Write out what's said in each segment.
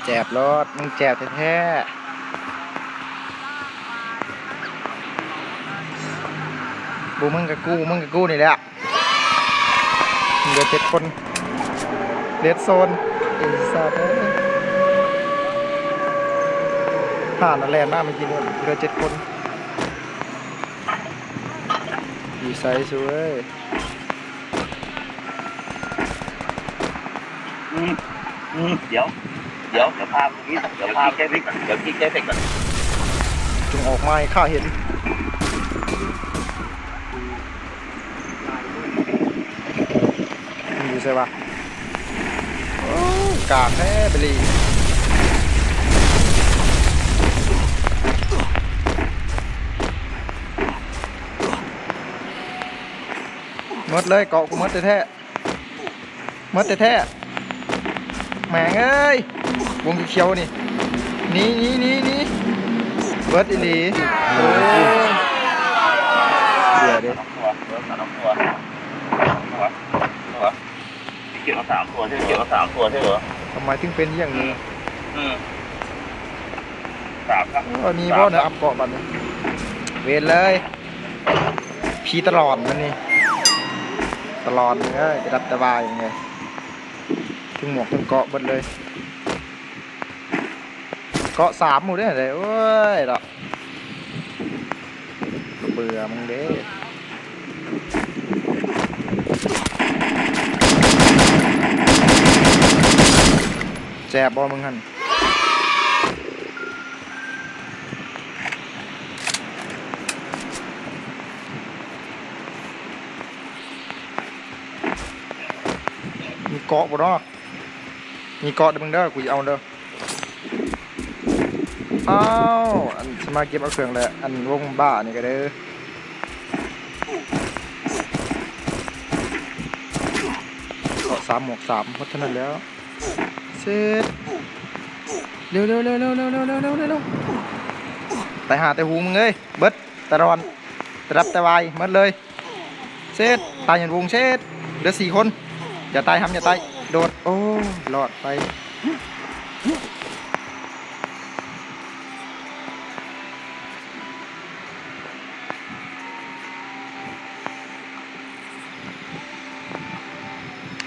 แจบรถมึงแจบแท้ๆบูมึงกับกูนี่แหละเหลือ7 คนเลดโซนไอ้สัตว์ผ่านอะไรมาเมื่อกี้เนี่ยเหลือ7 คนดีไซน์สวยเดี๋ยวพาพี่เดี๋ยวแก้เฟกก่อนเดี๋ยวพี่แก้เฟกก่อนจงออกมาให้ข้าเห็นมึงอยู่ใช่ปะกากแท้ไปเลยมดเลยเกาะกูมดแท้ๆมดแท้ๆแหม่งเอ้ยวงเขียวๆนี่นี่เบิร์ดอีหลีโอ้ยเดี๋ยวดิเกี่ยวกับ3 ตัวใช่ไหมเกี่ยวกับ3 ตัวใช่เหรอทำไมถึงเป็นอย่างนี้3 ครับมีบ่เนอะอัพเกาะบัดนี้เวรเลยพีตลอดมันนี่ตลอดเลยจะดับตะบายยังไงถึงหมวกถึงเกาะหมดเลยเกาะ3หมดเลยโอ้ยดอกเบื่อมึงเด้แจบบอมึงหันมีเกาะบ่เนาะมีเกาะเด้อมึงเด้อกูจะเอาเด้ออ้าวอันสมาเก็บเอาเครื่องเลยอันวงบ้านี่ก็เด้อเกาะ3 หมวก 3เพราะฉะนั้นแล้วเสร็จเร็วแต่หาแต่หูมึงเอ้ยเบิดตะรอนตะรับตะวายหมดเลยเสร็จตายอย่างวงเสร็จเหลือ4 คนอย่าตายอย่าตายโดดโอ้รอดไป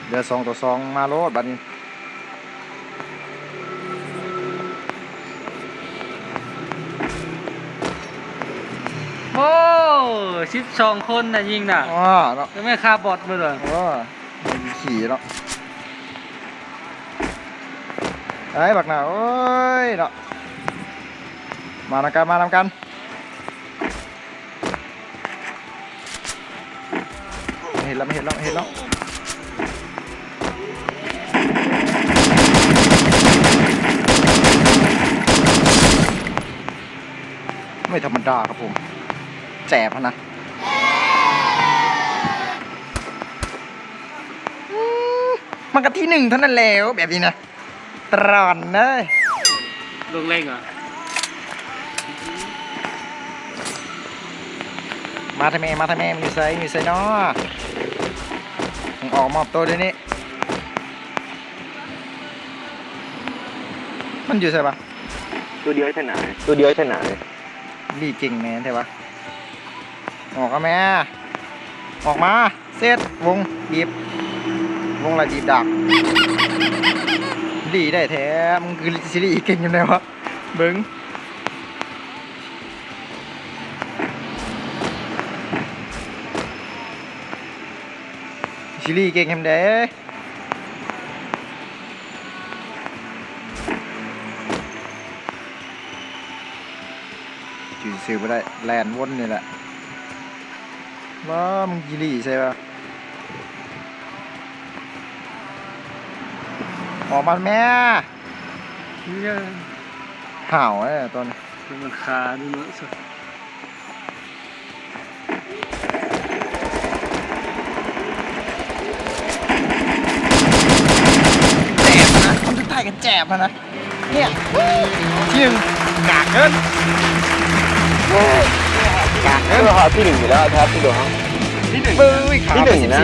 เหลือ2 ต่อ 2มาโลดบัดนี้โอ้12 คนน่ะยิงน่ะเนาะจะไม่ฆ่าบอทมาเลยขี่เนาะไอ้บักหนาโอ้ยเนาะมานำกันเห็นแล้วไม่ธรรมดาครับผมแจบนะมันก็ที่1เท่านั้นแล้วแบบนี้นะตรอนเลยลูกเล่งเหรอมาทำไมมึงอยู่ไซเนาะมึงออกมอบตัวเดี๋ยวนี้มันอยู่ไซปะตัวเดียวขนาดรีเก่งแม่นใช่ปะออกมาแม่ออกมาเซตวงบีบวงอะไรบีบดักดีได้แท้มึงคือซีรีส์เก่งยังไงวะเบิ้งซีรีส์เก่งยังไงจืดซื้อไปได้แลนด์วนนี่แหละว่ามึงซีรีส์ใช่ปะออกมาแม่ห่าวไอ้ตอนมันคาด้วยเนาะสุดแจบนะคนทุกท่ายกันแจบนะเนี่ยที่1กากเกินก็ที่1อยู่แล้วครับที่1 เบ้ยขาที่1นะ